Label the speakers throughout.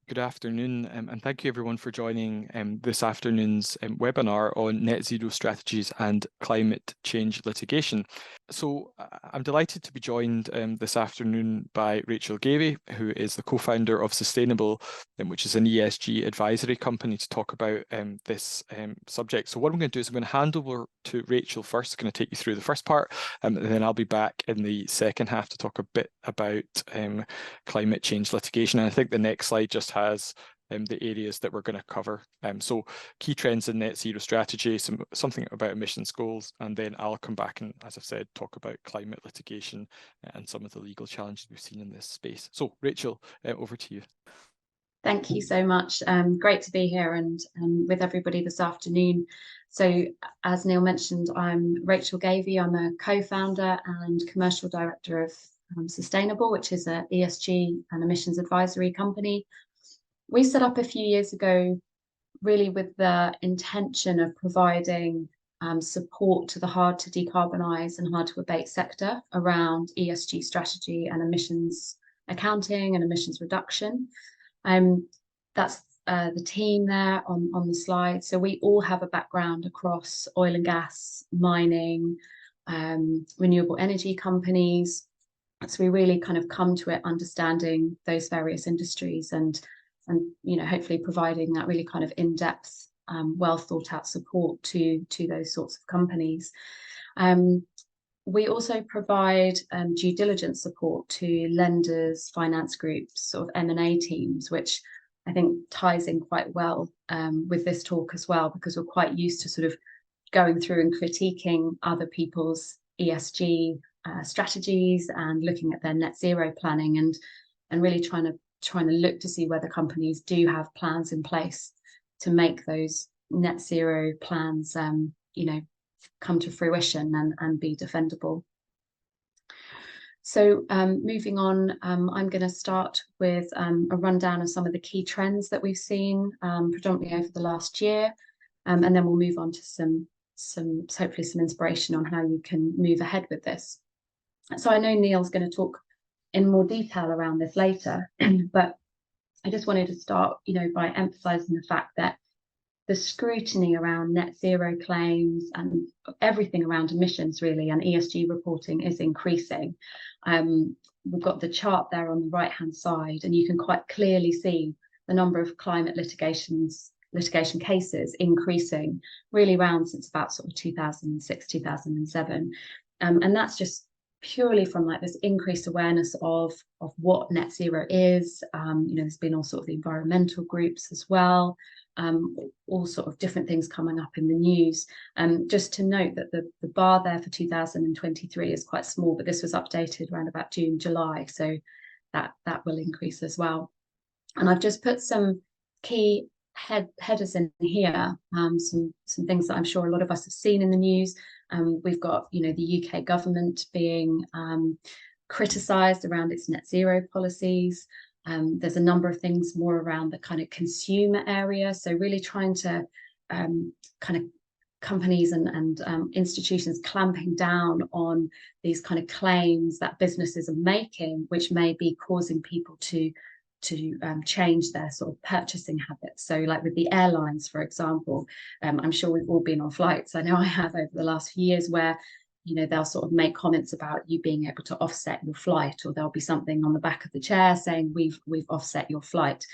Speaker 1: Good afternoon, and thank you everyone for joining this afternoon's webinar on net zero strategies and climate change litigation. So I'm delighted to be joined this afternoon by Rachel Gavey, who is the co-founder of Sustainable, which is an ESG advisory company, to talk about this subject. So what I'm going to do is I'm going to hand over to Rachel first. I'm going to take you through the first part, and then I'll be back in the second half to talk a bit about climate change litigation. And I think the next slide just has the areas that we're going to cover. So key trends in net zero strategy, something about emissions goals, and then I'll come back and, as I've said, talk about climate litigation and some of the legal challenges we've seen in this space. So Rachel, over to you.
Speaker 2: Thank you so much. Great to be here and with everybody this afternoon. So as Neil mentioned, I'm Rachel Gavey. I'm a co-founder and commercial director of Sustainable, which is an ESG and emissions advisory company. We set up a few years ago really with the intention of providing support to the hard to decarbonise and hard to abate sector around ESG strategy and emissions accounting and emissions reduction. That's the team there on the slide. So we all have a background across oil and gas, mining, renewable energy companies. So we really kind of come to it understanding those various industries and hopefully providing that really kind of in-depth, well thought out support to those sorts of companies. We also provide due diligence support to lenders, finance groups, sort of M&A teams, which I think ties in quite well with this talk as well, because we're quite used to sort of going through and critiquing other people's ESG strategies and looking at their net zero planning and really trying to look to see whether companies do have plans in place to make those net zero plans, come to fruition and be defendable. So moving on, I'm going to start with a rundown of some of the key trends that we've seen predominantly over the last year, and then we'll move on to some hopefully some inspiration on how you can move ahead with this. So I know Neil's going to talk in more detail around this later, but I just wanted to start, by emphasising the fact that the scrutiny around net zero claims and everything around emissions really and ESG reporting is increasing. We've got the chart there on the right hand side, and you can quite clearly see the number of climate litigation cases increasing really around since about sort of 2006, 2007. And that's just purely from like this increased awareness of what net zero is. There's been all sort of the environmental groups as well. All sort of different things coming up in the news. Just to note that the bar there for 2023 is quite small, but this was updated around about June, July, so that will increase as well. And I've just put some key headers in here, some things that I'm sure a lot of us have seen in the news. We've got, the UK government being criticised around its net zero policies. There's a number of things more around the kind of consumer area. So really trying to kind of companies and institutions clamping down on these kind of claims that businesses are making, which may be causing people to change their sort of purchasing habits. So like with the airlines, for example, I'm sure we've all been on flights. I know I have over the last few years where they'll sort of make comments about you being able to offset your flight, or there'll be something on the back of the chair saying we've offset your flight.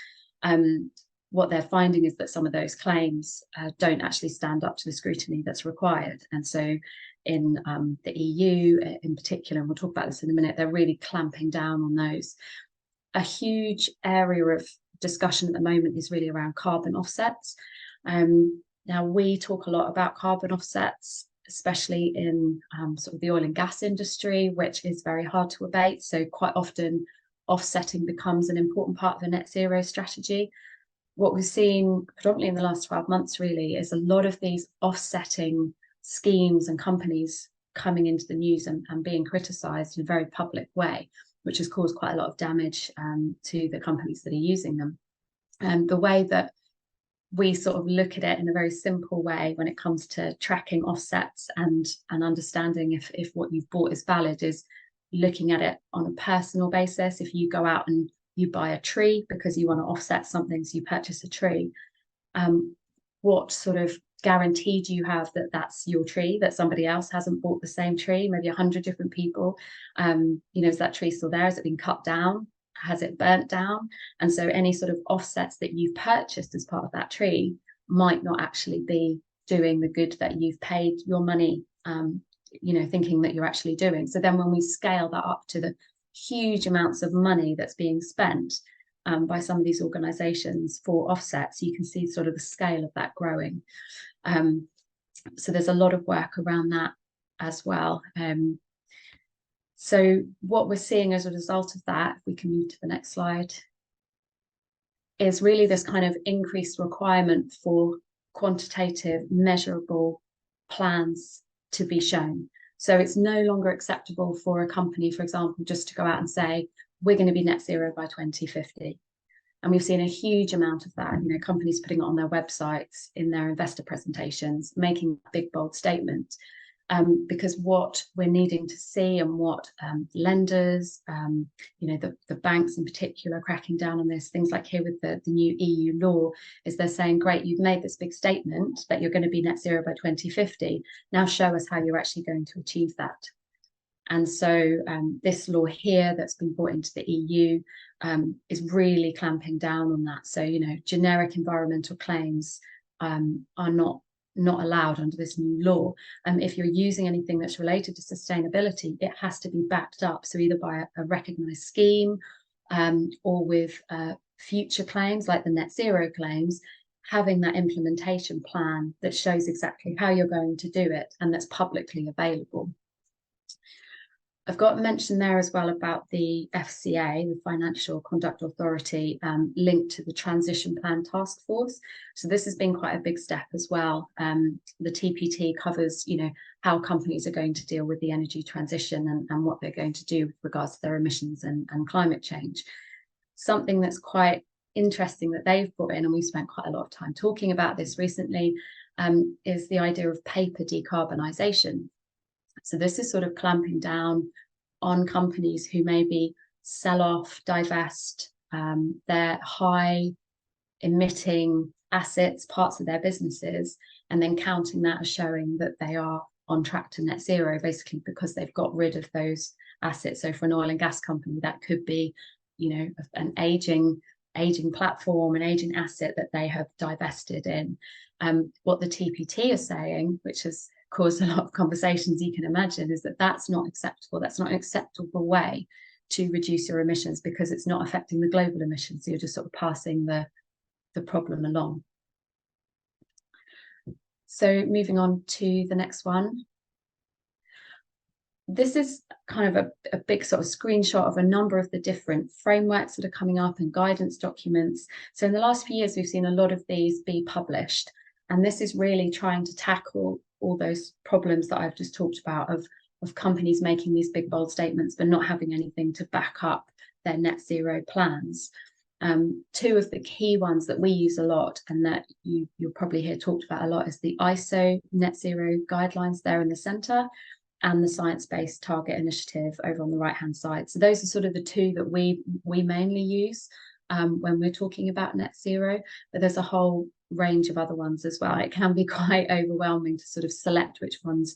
Speaker 2: What they're finding is that some of those claims don't actually stand up to the scrutiny that's required. And so in the EU in particular, and we'll talk about this in a minute, they're really clamping down on those. A huge area of discussion at the moment is really around carbon offsets. Now, we talk a lot about carbon offsets, especially in sort of the oil and gas industry, which is very hard to abate. So quite often offsetting becomes an important part of the net zero strategy. What we've seen predominantly in the last 12 months really is a lot of these offsetting schemes and companies coming into the news and being criticised in a very public way, which has caused quite a lot of damage to the companies that are using them. And the way that we sort of look at it in a very simple way when it comes to tracking offsets and understanding if what you've bought is valid is looking at it on a personal basis. If you go out and you buy a tree because you want to offset something, so you purchase a tree. What sort of guarantee do you have that that's your tree, that somebody else hasn't bought the same tree, maybe 100 different people? Is that tree still there? Has it been cut down? Has it burnt down? And so any sort of offsets that you've purchased as part of that tree might not actually be doing the good that you've paid your money, thinking that you're actually doing. So then when we scale that up to the huge amounts of money that's being spent by some of these organizations for offsets, you can see sort of the scale of that growing. So there's a lot of work around that as well. So what we're seeing as a result of that, if we can move to the next slide, is really this kind of increased requirement for quantitative, measurable plans to be shown. So it's no longer acceptable for a company, for example, just to go out and say, we're going to be net zero by 2050. And we've seen a huge amount of that, companies putting it on their websites, in their investor presentations, making a big, bold statement. Because what we're needing to see, and what lenders, the banks in particular, are cracking down on this, things like here with the new EU law, is they're saying, great, you've made this big statement that you're going to be net zero by 2050. Now show us how you're actually going to achieve that. And so this law here that's been brought into the EU is really clamping down on that. So, generic environmental claims are not allowed under this new law. If you're using anything that's related to sustainability, it has to be backed up. So either by a recognised scheme or with future claims like the net zero claims, having that implementation plan that shows exactly how you're going to do it and that's publicly available. I've got mentioned there as well about the FCA, the Financial Conduct Authority, linked to the Transition Plan Task Force. So this has been quite a big step as well. The TPT covers, how companies are going to deal with the energy transition and what they're going to do with regards to their emissions and climate change. Something that's quite interesting that they've brought in, and we've spent quite a lot of time talking about this recently, is the idea of paper decarbonisation. So this is sort of clamping down on companies who maybe sell off, divest their high emitting assets, parts of their businesses, and then counting that as showing that they are on track to net zero, basically because they've got rid of those assets. So for an oil and gas company, that could be, an aging platform, an aging asset that they have divested in. What the TPT is saying, which has caused a lot of conversations, you can imagine, is that that's not acceptable. That's not an acceptable way to reduce your emissions, because it's not affecting the global emissions. So you're just sort of passing the problem along. So moving on to the next one. This is kind of a big sort of screenshot of a number of the different frameworks that are coming up and guidance documents. So in the last few years, we've seen a lot of these be published. And this is really trying to tackle all those problems that I've just talked about of companies making these big, bold statements, but not having anything to back up their net zero plans. Two of the key ones that we use a lot, and that you'll probably hear talked about a lot, is the ISO net zero guidelines there in the center, and the Science-Based Target Initiative over on the right-hand side. So those are sort of the two that we mainly use when we're talking about net zero, but there's a whole range of other ones as well. It can be quite overwhelming to sort of select which ones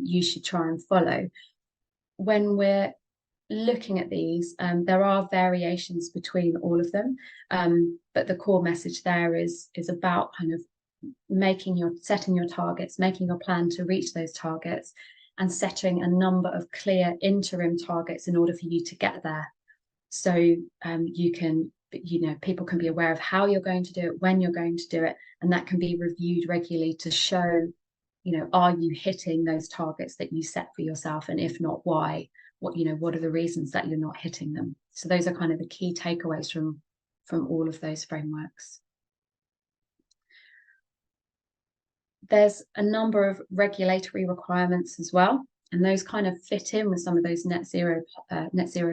Speaker 2: you should try and follow. When we're looking at these, there are variations between all of them, but the core message there is about kind of setting your targets, making your plan to reach those targets, and setting a number of clear interim targets in order for you to get there. So you can, people can be aware of how you're going to do it, when you're going to do it, and that can be reviewed regularly to show, are you hitting those targets that you set for yourself? And if not, why? What are the reasons that you're not hitting them? So those are kind of the key takeaways from all of those frameworks. There's a number of regulatory requirements as well, and those kind of fit in with some of those net zero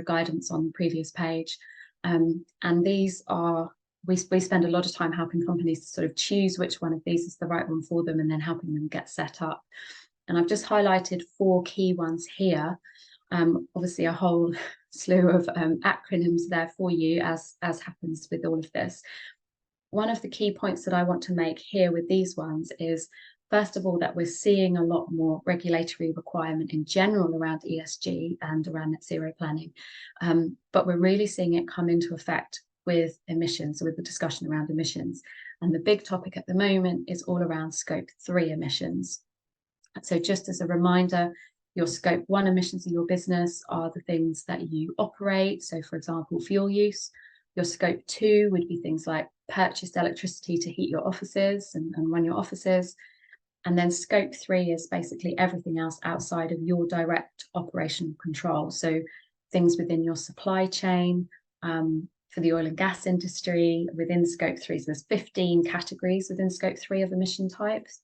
Speaker 2: guidance on the previous page. And these are, we spend a lot of time helping companies to sort of choose which one of these is the right one for them, and then helping them get set up. And I've just highlighted 4 key ones here. Obviously a whole slew of acronyms there for you, as happens with all of this. One of the key points that I want to make here with these ones is, first of all, that we're seeing a lot more regulatory requirement in general around ESG and around net zero planning, but we're really seeing it come into effect with emissions, with the discussion around emissions. And the big topic at the moment is all around Scope 3 emissions. So just as a reminder, your Scope 1 emissions in your business are the things that you operate. So for example, fuel use. Your Scope 2 would be things like purchased electricity to heat your offices and run your offices. And then Scope 3 is basically everything else outside of your direct operational control. So things within your supply chain, for the oil and gas industry, within Scope 3. So there's 15 categories within Scope 3 of emission types.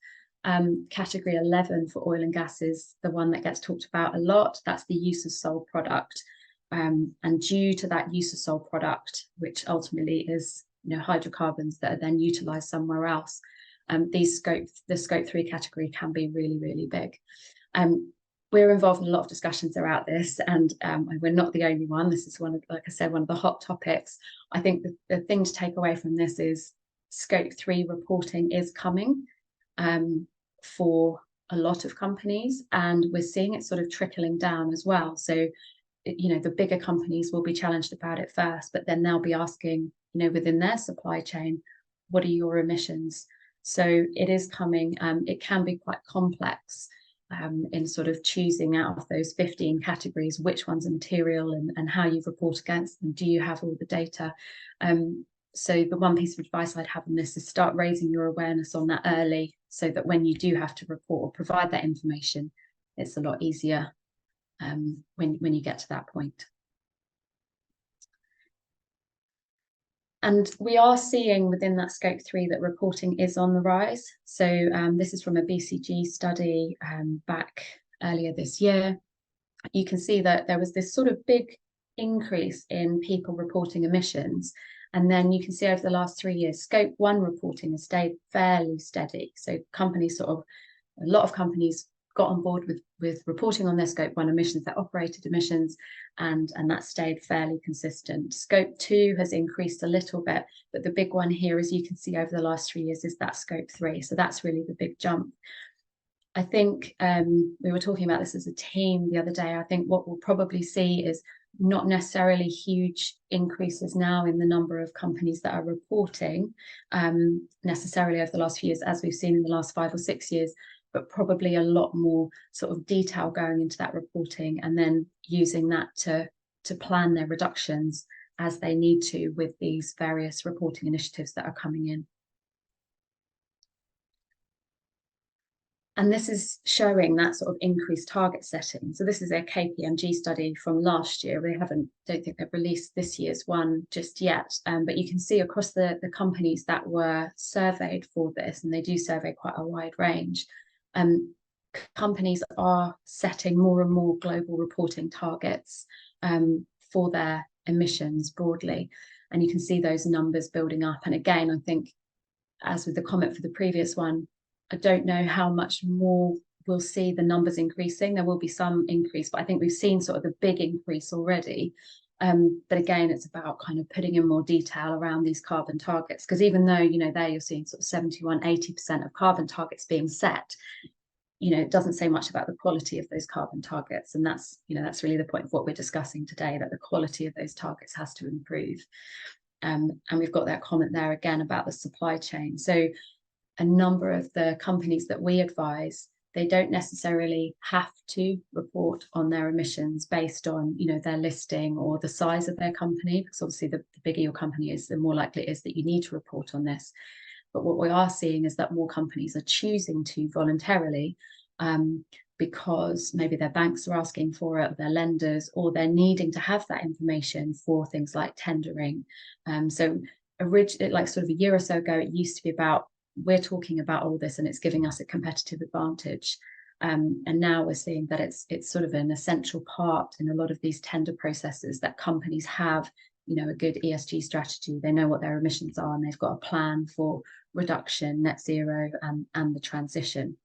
Speaker 2: Category 11 for oil and gas is the one that gets talked about a lot. That's the use of sold product. And due to that use of sold product, which ultimately is hydrocarbons that are then utilized somewhere else, the Scope 3 category can be really, really big. We're involved in a lot of discussions about this, and we're not the only one. This is one of, like I said, one of the hot topics. I think the thing to take away from this is Scope 3 reporting is coming for a lot of companies, and we're seeing it sort of trickling down as well. So, the bigger companies will be challenged about it first, but then they'll be asking, within their supply chain, what are your emissions? So it is coming. It can be quite complex in sort of choosing out of those 15 categories, which ones are material and how you report against them. Do you have all the data? So the one piece of advice I'd have on this is start raising your awareness on that early, so that when you do have to report or provide that information, it's a lot easier when you get to that point. And we are seeing within that Scope 3 that reporting is on the rise. So this is from a BCG study back earlier this year. You can see that there was this sort of big increase in people reporting emissions. And then you can see over the last 3 years, Scope 1 reporting has stayed fairly steady. So companies a lot of companies got on board with reporting on their Scope 1 emissions, their operated emissions, and that stayed fairly consistent. Scope 2 has increased a little bit, but the big one here, as you can see over the last 3 years, is that Scope 3. So that's really the big jump. I think we were talking about this as a team the other day. I think what we'll probably see is not necessarily huge increases now in the number of companies that are reporting necessarily over the last few years, as we've seen in the last 5 or 6 years, but probably a lot more sort of detail going into that reporting, and then using that to plan their reductions as they need to with these various reporting initiatives that are coming in. And this is showing that sort of increased target setting. So this is a KPMG study from last year. They don't think they've released this year's one just yet, but you can see across the companies that were surveyed for this, and they do survey quite a wide range, companies are setting more and more global reporting targets for their emissions broadly. And you can see those numbers building up. And again, I think, as with the comment for the previous one, I don't know how much more we'll see the numbers increasing. There will be some increase, but I think we've seen sort of the big increase already. But again, it's about kind of putting in more detail around these carbon targets, because even though, there you're seeing sort of 71, 80% of carbon targets being set, it doesn't say much about the quality of those carbon targets. And that's really the point of what we're discussing today, that the quality of those targets has to improve. And we've got that comment there again about the supply chain. So a number of the companies that we advise, they don't necessarily have to report on their emissions based on, their listing or the size of their company, because obviously the bigger your company is, the more likely it is that you need to report on this. But what we are seeing is that more companies are choosing to voluntarily, because maybe their banks are asking for it, or their lenders, or they're needing to have that information for things like tendering. So originally, like sort of a year or so ago, it used to be about, we're talking about all this and it's giving us a competitive advantage. And now we're seeing that it's sort of an essential part in a lot of these tender processes, that companies have, a good ESG strategy. They know what their emissions are, and they've got a plan for reduction, net zero, and the transition.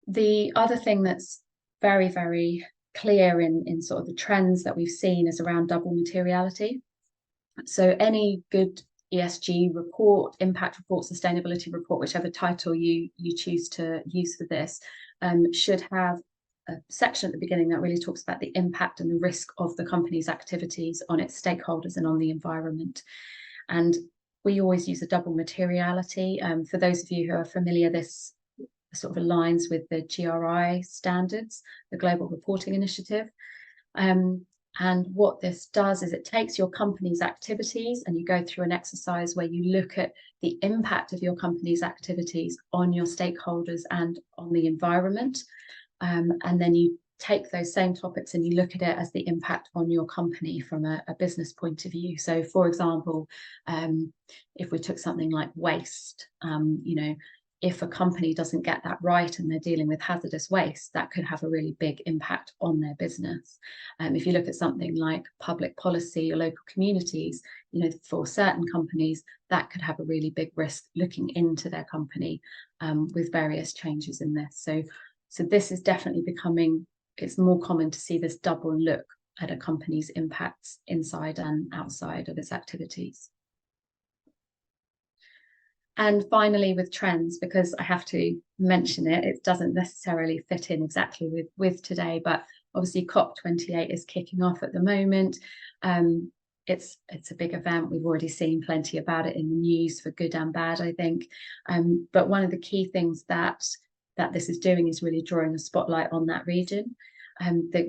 Speaker 2: The other thing that's very, very clear in sort of the trends that we've seen is around double materiality. So any good ESG report, impact report, sustainability report, whichever title you choose to use for this, should have a section at the beginning that really talks about the impact and the risk of the company's activities on its stakeholders and on the environment. And we always use a double materiality. For those of you who are familiar, this sort of aligns with the GRI standards, the Global Reporting Initiative. And what this does is it takes your company's activities and you go through an exercise where you look at the impact of your company's activities on your stakeholders and on the environment. And then you take those same topics and you look at it as the impact on your company from a business point of view. So, for example, if we took something like waste, if a company doesn't get that right and they're dealing with hazardous waste, that could have a really big impact on their business. If you look at something like public policy or local communities, for certain companies, that could have a really big risk looking into their company with various changes in this. So this is definitely becoming, it's more common to see this double look at a company's impacts inside and outside of its activities. And finally, with trends, because I have to mention it, it doesn't necessarily fit in exactly with today, but obviously COP28 is kicking off at the moment. It's a big event. We've already seen plenty about it in the news for good and bad, I think. But one of the key things that this is doing is really drawing a spotlight on that region.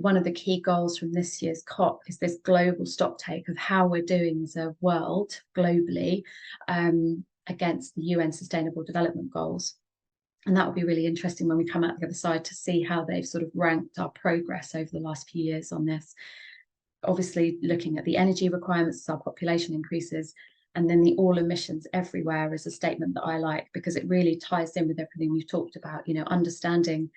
Speaker 2: One of the key goals from this year's COP is this global stocktake of how we're doing as a world globally against the UN Sustainable Development Goals. And that will be really interesting when we come out the other side to see how they've sort of ranked our progress over the last few years on this. Obviously, looking at the energy requirements as our population increases, and then the all emissions everywhere is a statement that I like because it really ties in with everything we've talked about, understanding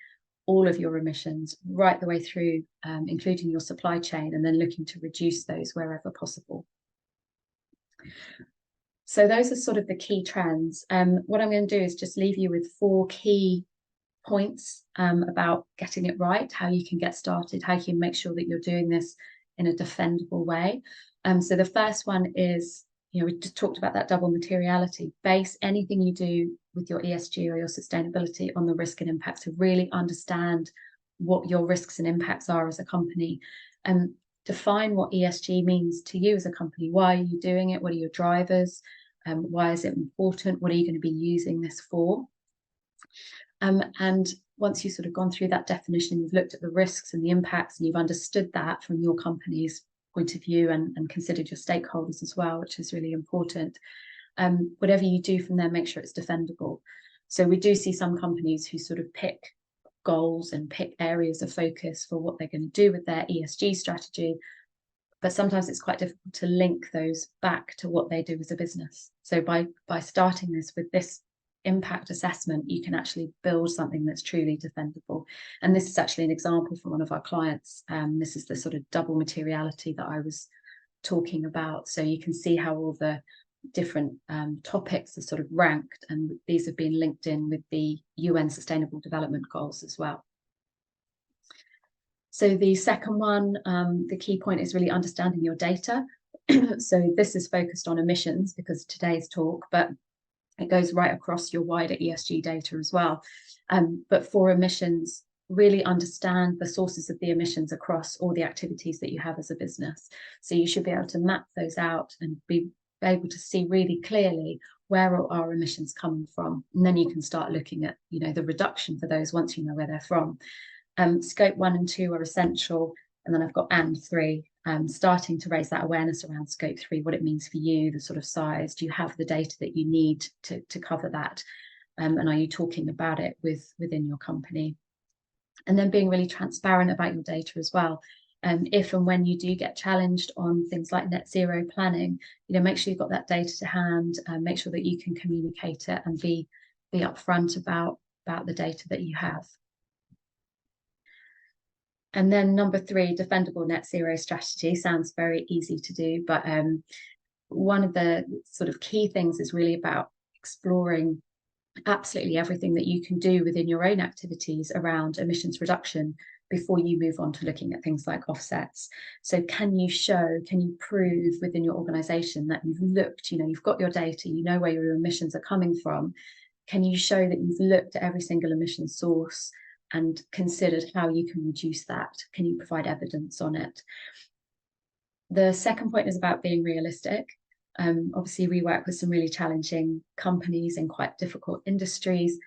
Speaker 2: all of your emissions right the way through, including your supply chain, and then looking to reduce those wherever possible. So those are sort of the key trends. What I'm going to do is just leave you with 4 key points about getting it right, how you can get started, how you can make sure that you're doing this in a defendable way. So the first one is, we just talked about that double materiality. Base anything you do with your ESG or your sustainability on the risk and impact to really understand what your risks and impacts are as a company. Define what ESG means to you as a company. Why are you doing it? What are your drivers? Why is it important? What are you going to be using this for? And once you've sort of gone through that definition, you've looked at the risks and the impacts, and you've understood that from your company's point of view and considered your stakeholders as well, which is really important. Whatever you do from there, make sure it's defendable. So we do see some companies who sort of pick goals and pick areas of focus for what they're going to do with their ESG strategy, but sometimes it's quite difficult to link those back to what they do as a business. So by starting this with this impact assessment, you can actually build something that's truly defendable. And this is actually an example from one of our clients. This is the sort of double materiality that I was talking about. So you can see how all the different topics are sort of ranked, and these have been linked in with the UN Sustainable Development Goals as well. So the second one, the key point is really understanding your data. So this is focused on emissions because of today's talk, but it goes right across your wider ESG data as well. But for emissions, really understand the sources of the emissions across all the activities that you have as a business. So you should be able to map those out and be able to see really clearly where are our emissions coming from. And then you can start looking at, the reduction for those once you know where they're from. Scope 1 and 2 are essential. And then I've got and 3, starting to raise that awareness around scope 3, what it means for you, the sort of size. Do you have the data that you need to cover that? And are you talking about it within your company? And then being really transparent about your data as well. If and when you do get challenged on things like net zero planning, make sure you've got that data to hand, make sure that you can communicate it and be upfront about the data that you have. And then number 3, defendable net zero strategy. Sounds very easy to do, but one of the sort of key things is really about exploring absolutely everything that you can do within your own activities around emissions reduction before you move on to looking at things like offsets. So can you prove within your organization that you've looked, you've got your data, you know where your emissions are coming from? Can you show that you've looked at every single emission source and considered how you can reduce that? Can you provide evidence on it? The second point is about being realistic. Obviously, we work with some really challenging companies in quite difficult industries.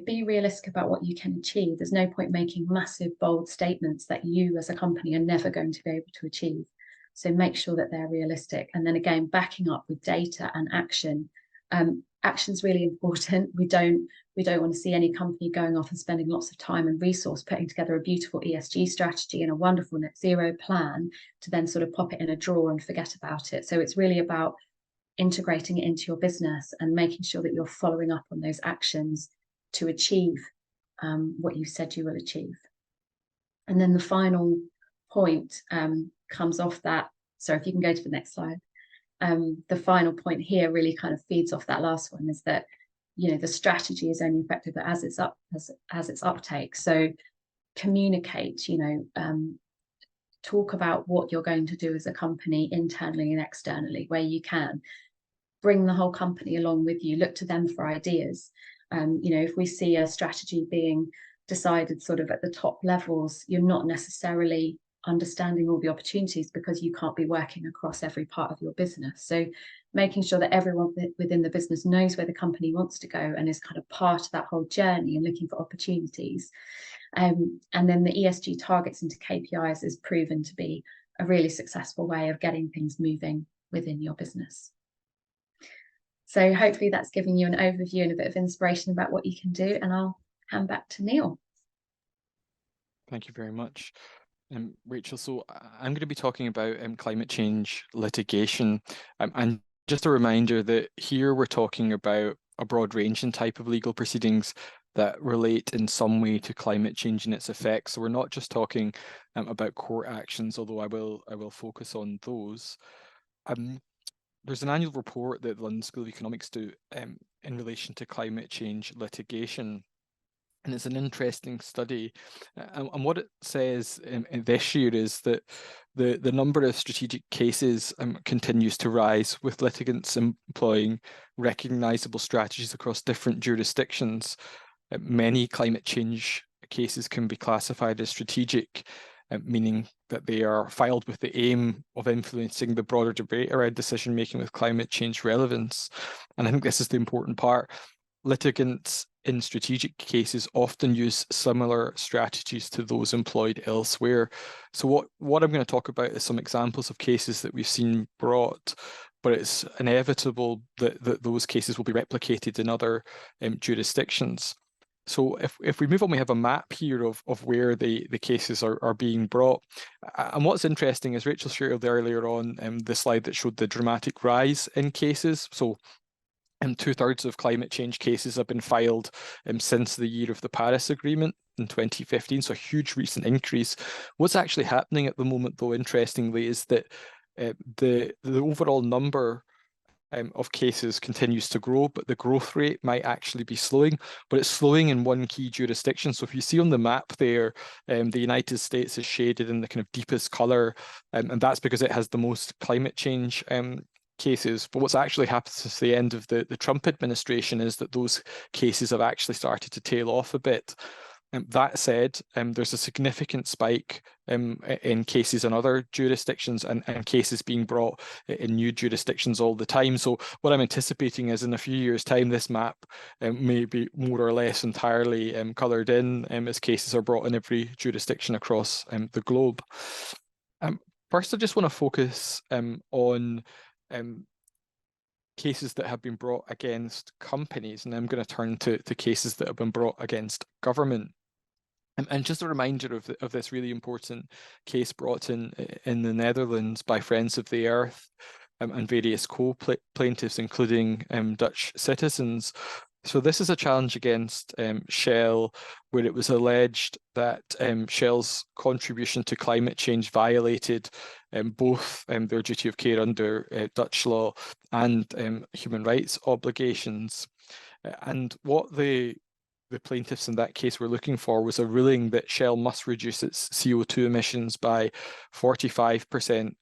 Speaker 2: Be realistic about what you can achieve. There's no point making massive, bold statements that you as a company are never going to be able to achieve. So make sure that they're realistic. And then again, backing up with data and action. Action's really important. We don't want to see any company going off and spending lots of time and resource putting together a beautiful ESG strategy and a wonderful net zero plan to then sort of pop it in a drawer and forget about it. So it's really about integrating it into your business and making sure that you're following up on those actions to achieve what you said you will achieve. And then the final point comes off that. So if you can go to the next slide. The final point here really kind of feeds off that last one, is that the strategy is only effective as its uptake. So communicate, talk about what you're going to do as a company internally and externally where you can. Bring the whole company along with you, look to them for ideas. If we see a strategy being decided sort of at the top levels, you're not necessarily understanding all the opportunities because you can't be working across every part of your business. So making sure that everyone within the business knows where the company wants to go and is kind of part of that whole journey and looking for opportunities. And then the ESG targets into KPIs is proven to be a really successful way of getting things moving within your business. So hopefully that's giving you an overview and a bit of inspiration about what you can do, and I'll hand back to Neil.
Speaker 1: Thank you very much. Rachel, so I'm going to be talking about climate change litigation, and just a reminder that here we're talking about a broad range and type of legal proceedings that relate in some way to climate change and its effects. So we're not just talking about court actions, although I will focus on those. There's an annual report that the London School of Economics do in relation to climate change litigation. And it's an interesting study. And what it says in this year is that the number of strategic cases continues to rise, with litigants employing recognisable strategies across different jurisdictions. Many climate change cases can be classified as strategic, meaning that they are filed with the aim of influencing the broader debate around decision-making with climate change relevance. And I think this is the important part. Litigants in strategic cases often use similar strategies to those employed elsewhere. So what I'm going to talk about is some examples of cases that we've seen brought, but it's inevitable that those cases will be replicated in other jurisdictions. So if we move on, we have a map here of where the cases are being brought. And what's interesting is Rachel shared earlier on the slide that showed the dramatic rise in cases. So 2/3 of climate change cases have been filed since the year of the Paris Agreement in 2015, so a huge recent increase. What's actually happening at the moment, though, interestingly, is that the overall number of cases continues to grow, but the growth rate might actually be slowing, but it's slowing in one key jurisdiction. So if you see on the map there, the United States is shaded in the kind of deepest colour, and that's because it has the most climate change cases. But what's actually happened since the end of the Trump administration is that those cases have actually started to tail off a bit. That said, there's a significant spike in cases in other jurisdictions and cases being brought in new jurisdictions all the time. So what I'm anticipating is in a few years' time, this map may be more or less entirely coloured in as cases are brought in every jurisdiction across the globe. First, I just want to focus on cases that have been brought against companies, and I'm going to turn to cases that have been brought against government. And just a reminder of this really important case brought in the Netherlands by Friends of the Earth and various co-plaintiffs, including Dutch citizens. So this is a challenge against Shell, where it was alleged that Shell's contribution to climate change violated both their duty of care under Dutch law and human rights obligations. And what the the plaintiffs in that case were looking for was a ruling that Shell must reduce its CO2 emissions by 45%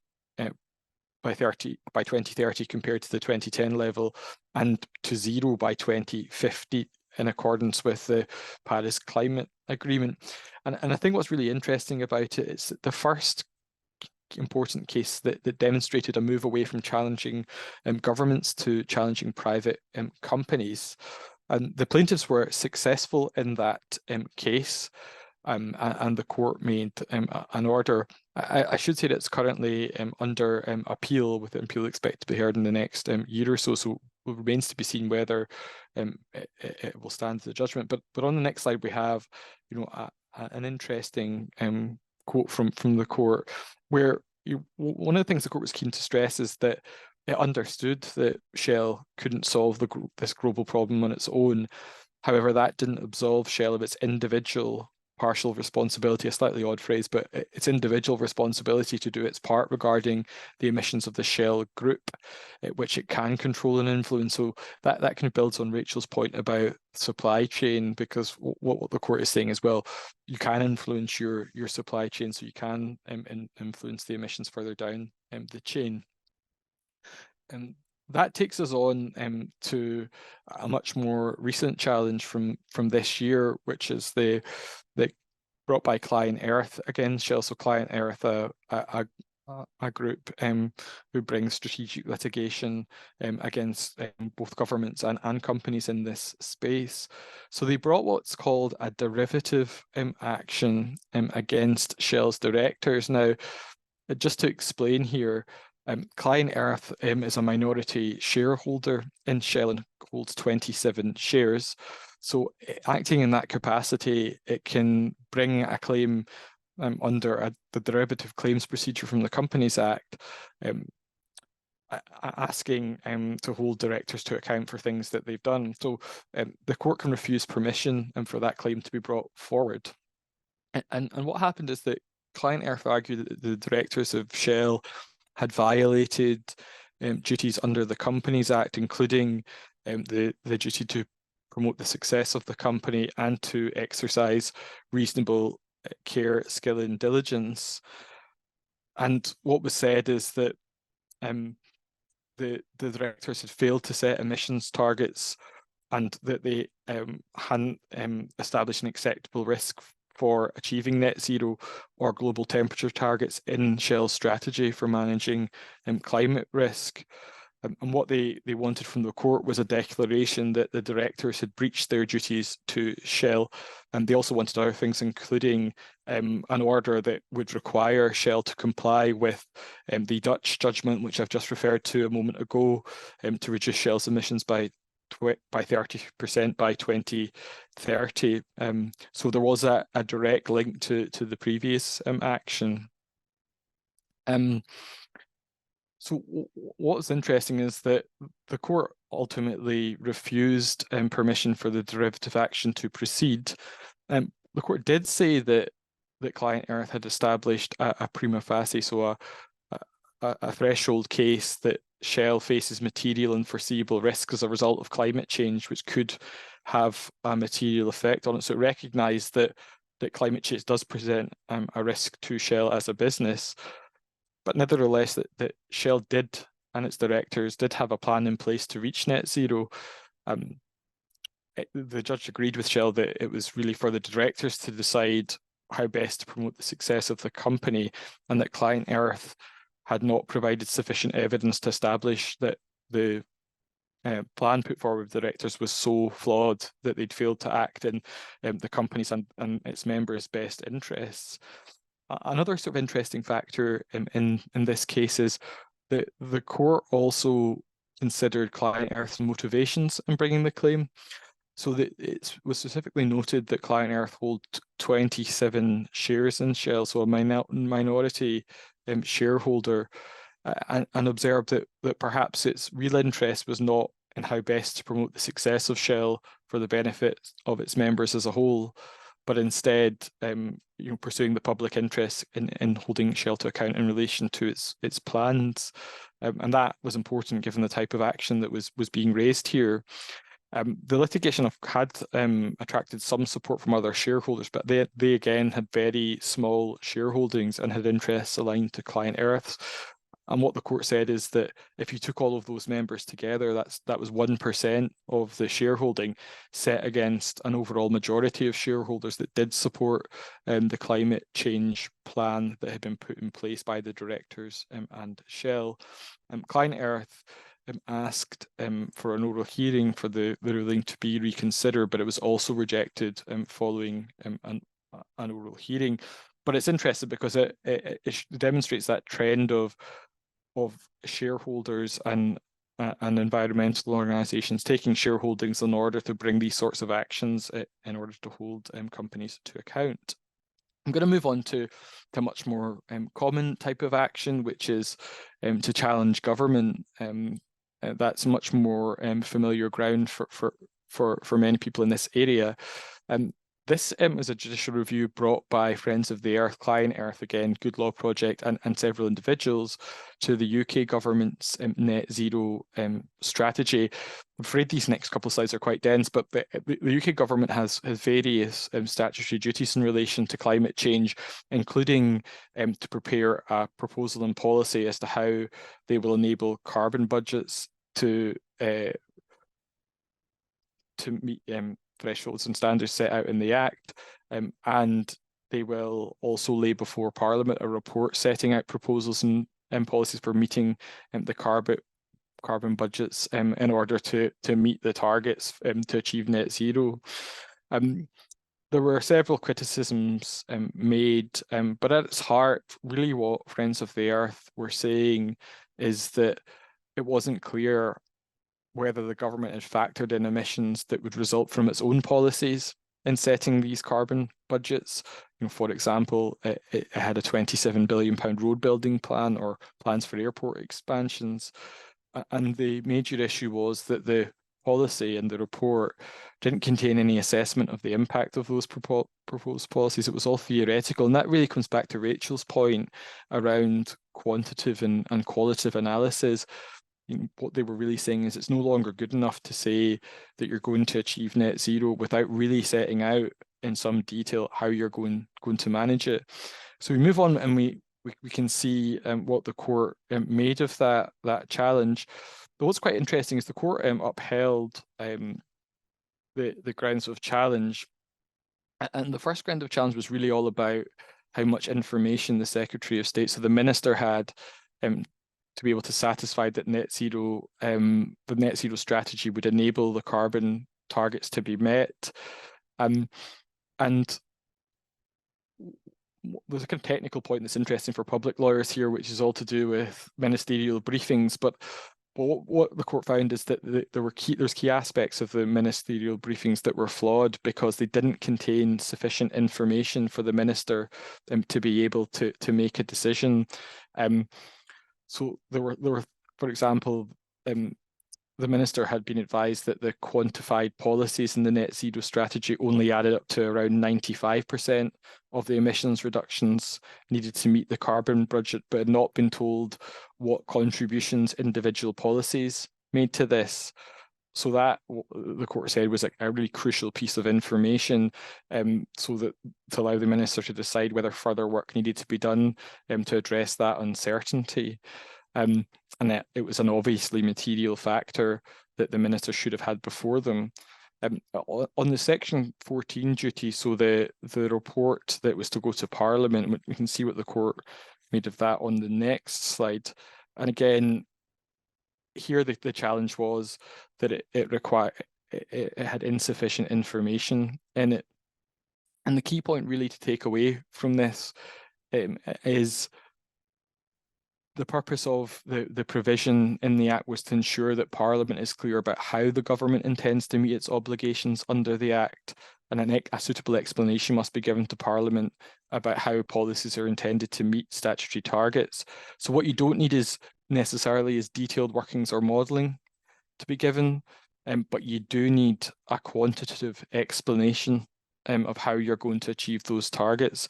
Speaker 1: by 2030 compared to the 2010 level, and to zero by 2050 in accordance with the Paris Climate Agreement. And I think what's really interesting about it is the first important case that demonstrated a move away from challenging governments to challenging private companies. And the plaintiffs were successful in that case, and the court made an order. I should say that it's currently under appeal, with the appeal expected to be heard in the next year or so. So it remains to be seen whether it will stand to the judgment. But on the next slide we have, an interesting quote from the court, where one of the things the court was keen to stress is that it understood that Shell couldn't solve this global problem on its own. However, that didn't absolve Shell of its individual partial responsibility, a slightly odd phrase, but its individual responsibility to do its part regarding the emissions of the Shell group, which it can control and influence. So that kind of builds on Rachel's point about supply chain, because what the court is saying is, well, you can influence your supply chain, so you can influence the emissions further down the chain. And that takes us on to a much more recent challenge from this year, which is the brought by Client Earth against Shell. So Client Earth, a group who brings strategic litigation against both governments and companies in this space. So they brought what's called a derivative action against Shell's directors. Now, just to explain here, Client Earth is a minority shareholder in Shell and holds 27 shares. So acting in that capacity, it can bring a claim under the derivative claims procedure from the Companies Act, asking to hold directors to account for things that they've done. So the court can refuse permission for that claim to be brought forward. And what happened is that Client Earth argued that the directors of Shell had violated duties under the Companies Act, including the duty to promote the success of the company and to exercise reasonable care, skill, and diligence. And what was said is that the directors had failed to set emissions targets, and that they hadn't established an acceptable risk for achieving net zero or global temperature targets in Shell's strategy for managing climate risk. And what they wanted from the court was a declaration that the directors had breached their duties to Shell. And they also wanted other things, including an order that would require Shell to comply with the Dutch judgment, which I've just referred to a moment ago, to reduce Shell's emissions by 30% by 2030. So there was a direct link to the previous action. So what's interesting is that the court ultimately refused permission for the derivative action to proceed. The court did say that Client Earth had established a prima facie, so a threshold case that Shell faces material and foreseeable risk as a result of climate change, which could have a material effect on it. So it recognised that climate change does present a risk to Shell as a business. But nevertheless, that Shell did, and its directors did, have a plan in place to reach net zero. The judge agreed with Shell that it was really for the directors to decide how best to promote the success of the company, and that Client Earth had not provided sufficient evidence to establish that the plan put forward with directors was so flawed that they'd failed to act in the company's and its members' best interests. Another sort of interesting factor in this case is that the court also considered Client Earth's motivations in bringing the claim. So that it was specifically noted that Client Earth holds 27 shares in Shell, so a minority shareholder, and observed that perhaps its real interest was not in how best to promote the success of Shell for the benefit of its members as a whole, but instead pursuing the public interest in holding Shell to account in relation to its plans. And that was important given the type of action that was being raised here. The litigation had attracted some support from other shareholders, but they again had very small shareholdings and had interests aligned to client Earth's. And what the court said is that if you took all of those members together, that was 1% of the shareholding set against an overall majority of shareholders that did support the climate change plan that had been put in place by the directors and Shell. Client Earth asked for an oral hearing for the ruling to be reconsidered, but it was also rejected following an oral hearing. But it's interesting because it demonstrates that trend of shareholders and environmental organisations taking shareholdings in order to bring these sorts of actions in order to hold companies to account. I'm going to move on to a much more common type of action, which is to challenge government. That's much more familiar ground for many people in this area. This is a judicial review brought by Friends of the Earth, Client Earth again, Good Law Project, and several individuals to the UK government's net zero strategy. I'm afraid these next couple of slides are quite dense, but the UK government has various statutory duties in relation to climate change, including to prepare a proposal and policy as to how they will enable carbon budgets to meet thresholds and standards set out in the Act, and they will also lay before Parliament a report setting out proposals and policies for meeting the carbon budgets in order to meet the targets to achieve net zero. There were several criticisms made, but at its heart, really what Friends of the Earth were saying is that it wasn't clear whether the government had factored in emissions that would result from its own policies in setting these carbon budgets. For example, it had a £27 billion road building plan or plans for airport expansions. And the major issue was that the policy and the report didn't contain any assessment of the impact of those proposed policies. It was all theoretical. And that really comes back to Rachel's point around quantitative and qualitative analysis. What they were really saying is it's no longer good enough to say that you're going to achieve net zero without really setting out in some detail how you're going to manage it. So we move on and we can see what the court made of that challenge. But what's quite interesting is the court upheld the grounds of challenge. And the first ground of challenge was really all about how much information the Secretary of State, so the Minister, had to be able to satisfy that the net zero strategy would enable the carbon targets to be met. And there's a kind of technical point that's interesting for public lawyers here, which is all to do with ministerial briefings. But what the court found is that there's key aspects of the ministerial briefings that were flawed because they didn't contain sufficient information for the minister to be able to make a decision. So there were, for example, the minister had been advised that the quantified policies in the net zero strategy only added up to around 95% of the emissions reductions needed to meet the carbon budget, but had not been told what contributions individual policies made to this. So that, the court said, was a really crucial piece of information, so that to allow the minister to decide whether further work needed to be done to address that uncertainty. And that it was an obviously material factor that the minister should have had before them. On the Section 14 duty, so the report that was to go to Parliament, we can see what the court made of that on the next slide. And again, here the challenge was that it had insufficient information in it. And the key point really to take away from this is the purpose of the provision in the Act was to ensure that Parliament is clear about how the government intends to meet its obligations under the Act, and a suitable explanation must be given to Parliament about how policies are intended to meet statutory targets. So what you don't need is necessarily detailed workings or modelling to be given, but you do need a quantitative explanation of how you're going to achieve those targets.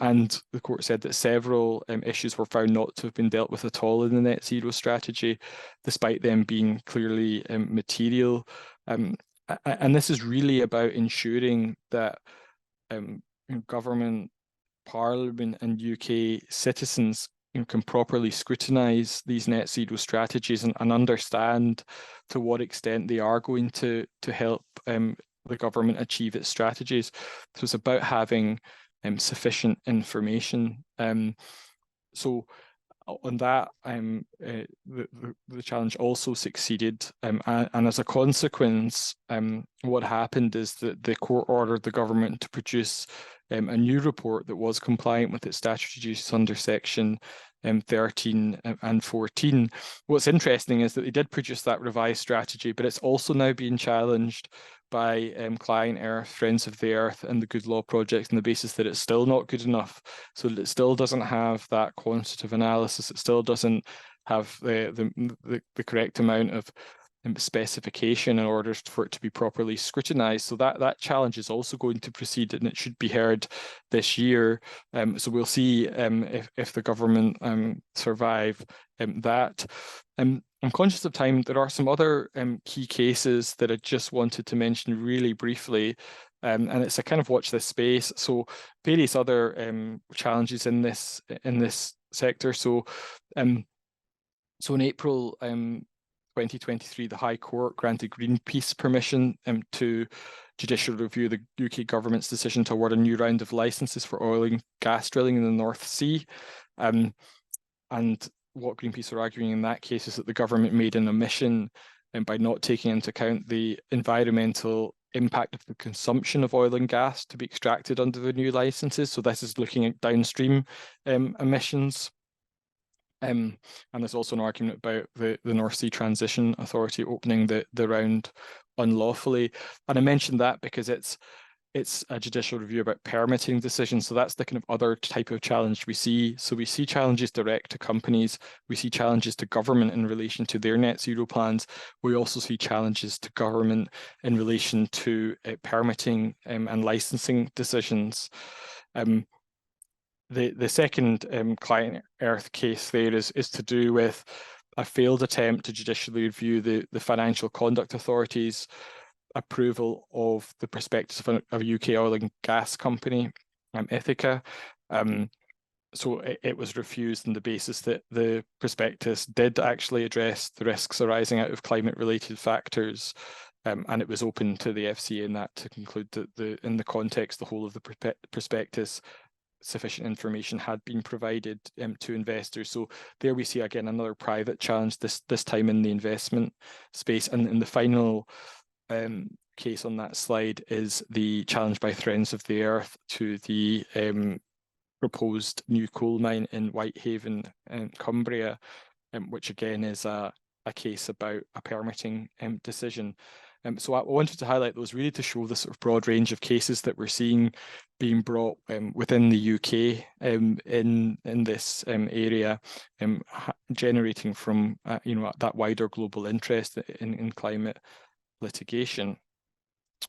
Speaker 1: And the court said that several issues were found not to have been dealt with at all in the net zero strategy, despite them being clearly material. And this is really about ensuring that government, Parliament and UK citizens can properly scrutinise these net zero strategies and understand to what extent they are going to help the government achieve its strategies. So it's about having sufficient information. So on that, the challenge also succeeded, and as a consequence, what happened is that the court ordered the government to produce a new report that was compliant with its statutory duties under section 13 and 14. What's interesting is that they did produce that revised strategy, but it's also now being challenged by Client Earth, Friends of the Earth, and the Good Law Project on the basis that it's still not good enough. So that it still doesn't have that quantitative analysis. It still doesn't have the correct amount of specification in order for it to be properly scrutinised. So that challenge is also going to proceed, and it should be heard this year. So we'll see if the government survive that. I'm conscious of time. There are some other key cases that I just wanted to mention really briefly, and it's a kind of watch this space. So various other challenges in this sector. So in April 2023, the High Court granted Greenpeace permission to judicial review the UK government's decision to award a new round of licences for oil and gas drilling in the North Sea. And what Greenpeace are arguing in that case is that the government made an omission by not taking into account the environmental impact of the consumption of oil and gas to be extracted under the new licences. So this is looking at downstream emissions. And there's also an argument about the North Sea Transition Authority opening the round unlawfully. And I mentioned that because it's a judicial review about permitting decisions. So that's the kind of other type of challenge we see. So we see challenges direct to companies. We see challenges to government in relation to their net zero plans. We also see challenges to government in relation to permitting and licensing decisions. The second Client Earth case there is to do with a failed attempt to judicially review the Financial Conduct Authority's approval of the prospectus of a UK oil and gas company, Ithaca. So it was refused on the basis that the prospectus did actually address the risks arising out of climate-related factors, and it was open to the FCA in that to conclude that in the context, the whole of the prospectus, sufficient information had been provided to investors. So there we see again another private challenge, this time in the investment space. And in the final case on that slide is the challenge by Friends of the Earth to the proposed new coal mine in Whitehaven in Cumbria, which again is a case about a permitting decision. So I wanted to highlight those really to show the sort of broad range of cases that we're seeing being brought within the UK in this area, generating from that wider global interest in climate litigation.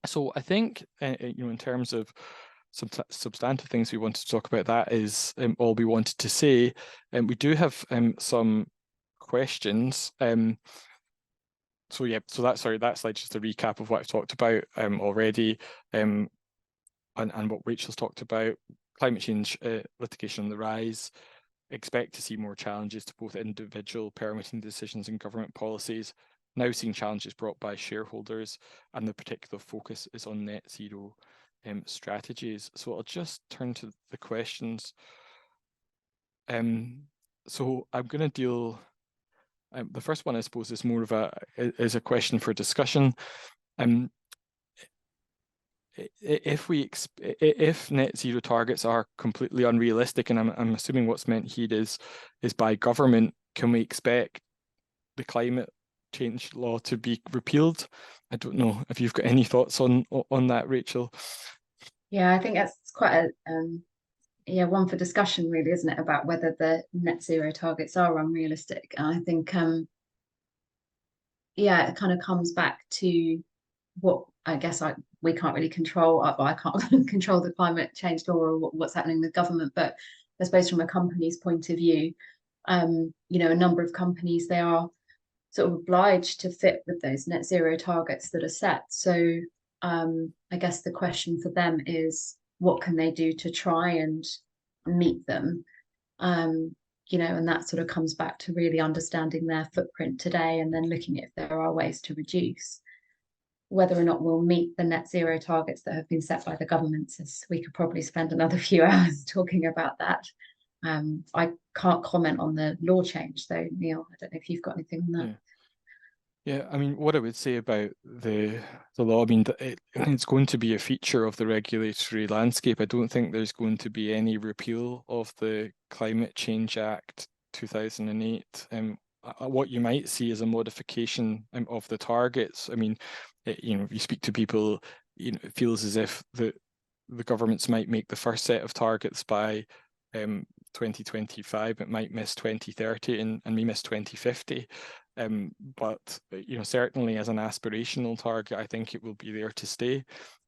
Speaker 1: So I think in terms of some substantive things we wanted to talk about, that is all we wanted to say. We do have some questions. So yeah, so that slide's just a recap of what I've talked about already, and what Rachel's talked about. Climate change litigation on the rise. Expect to see more challenges to both individual permitting decisions and government policies. Now seeing challenges brought by shareholders, and the particular focus is on net zero strategies. So I'll just turn to the questions. So I'm going to deal. The first one, I suppose, is more of a question for discussion. If net zero targets are completely unrealistic, and I'm assuming what's meant here is by government, can we expect the climate change law to be repealed? I don't know if you've got any thoughts on that, Rachel.
Speaker 2: Yeah, I think that's quite a one for discussion, really, isn't it, about whether the net zero targets are unrealistic. And I think it kind of comes back to what I guess we can't really control. I can't control the climate change law or what's happening with government, but I suppose from a company's point of view, a number of companies, they are sort of obliged to fit with those net zero targets that are set. So I guess the question for them is, what can they do to try and meet them? You know, and that sort of comes back to really understanding their footprint today and then looking at if there are ways to reduce. Whether or not we'll meet the net zero targets that have been set by the governments, we could probably spend another few hours talking about that. I can't comment on the law change though, Neil. I don't know if you've got anything on that.
Speaker 1: Yeah, I mean, what I would say about the law, I mean, it's going to be a feature of the regulatory landscape. I don't think there's going to be any repeal of the Climate Change Act 2008. What you might see is a modification of the targets. I mean, you know, you speak to people, you know, it feels as if the governments might make the first set of targets by 2025. It might miss 2030 and may miss 2050. But you know, certainly as an aspirational target, I think it will be there to stay.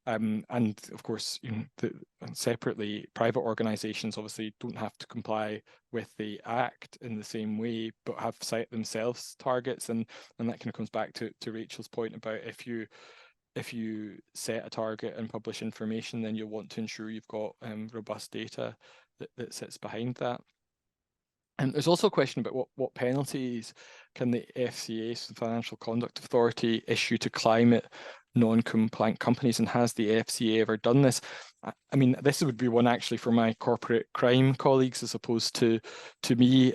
Speaker 1: And of course, you know, separately, private organisations obviously don't have to comply with the Act in the same way, but have set themselves targets, and that kind of comes back to Rachel's point about if you set a target and publish information, then you'll want to ensure you've got robust data that sits behind that. And there's also a question about what penalties can the FCA, so the Financial Conduct Authority, issue to climate non-compliant companies, and has the FCA ever done this? I mean, this would be one actually for my corporate crime colleagues as opposed to me.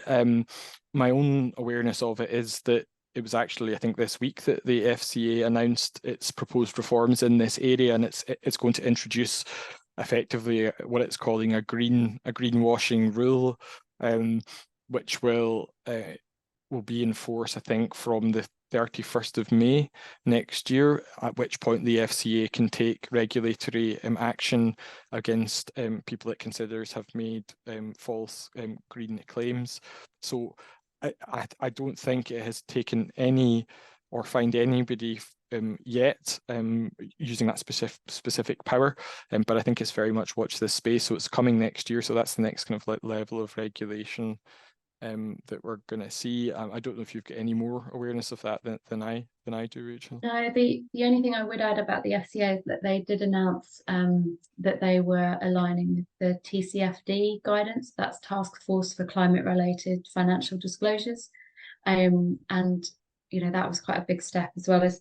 Speaker 1: My own awareness of it is that it was actually, I think, this week that the FCA announced its proposed reforms in this area, and it's going to introduce effectively what it's calling a greenwashing rule, which will be in force, I think, from the 31st of May next year, at which point the FCA can take regulatory action against people it considers have made false green claims. So I don't think it has taken any or find anybody yet using that specific power, but I think it's very much watch this space. So it's coming next year, so that's the next kind of level of regulation that we're going to see. I don't know if you've got any more awareness of that than I do, Rachel.
Speaker 2: No, the only thing I would add about the FCA is that they did announce that they were aligning with the TCFD guidance. That's Task Force for Climate-Related Financial Disclosures, and you know, that was quite a big step, as well as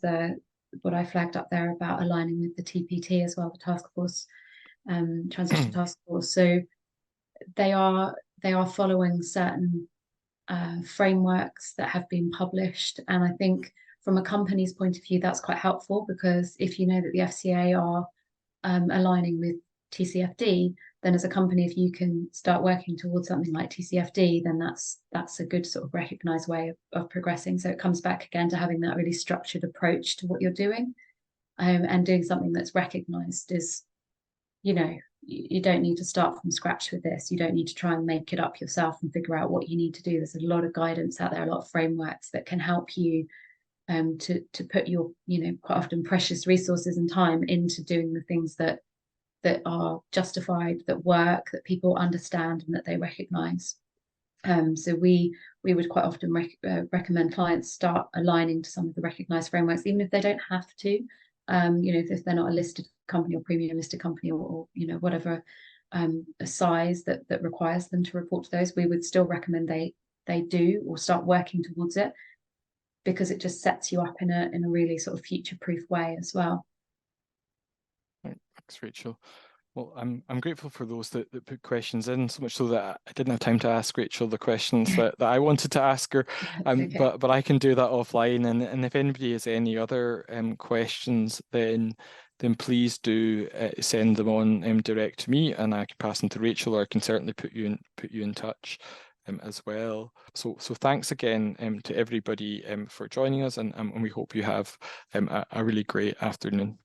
Speaker 2: what I flagged up there about aligning with the TPT as well, the Task Force, Transition Task Force. So they are following certain frameworks that have been published, and I think from a company's point of view, that's quite helpful, because if you know that the FCA are aligning with TCFD, then as a company, if you can start working towards something like TCFD, then that's a good sort of recognised way of progressing. So it comes back again to having that really structured approach to what you're doing, and doing something that's recognised is, you know, you don't need to start from scratch with this. You don't need to try and make it up yourself and figure out what you need to do. There's a lot of guidance out there, a lot of frameworks that can help you to put your, you know, quite often precious resources and time into doing the things that are justified, that work, that people understand and that they recognise. So we would quite often recommend clients start aligning to some of the recognised frameworks, even if they don't have to. You know, if they're not a listed company or premium listed company, or you know, whatever a size that requires them to report to those, we would still recommend they do or start working towards it, because it just sets you up in a really sort of future-proof way as well.
Speaker 1: Right. Thanks, Rachel. Well, I'm grateful for those that put questions in, so much so that I didn't have time to ask Rachel the questions that I wanted to ask her.
Speaker 2: Okay.
Speaker 1: But I can do that offline, and if anybody has any other questions, then please do send them on direct to me, and I can pass them to Rachel, or I can certainly put you in touch as well. So thanks again to everybody for joining us, and we hope you have a really great afternoon.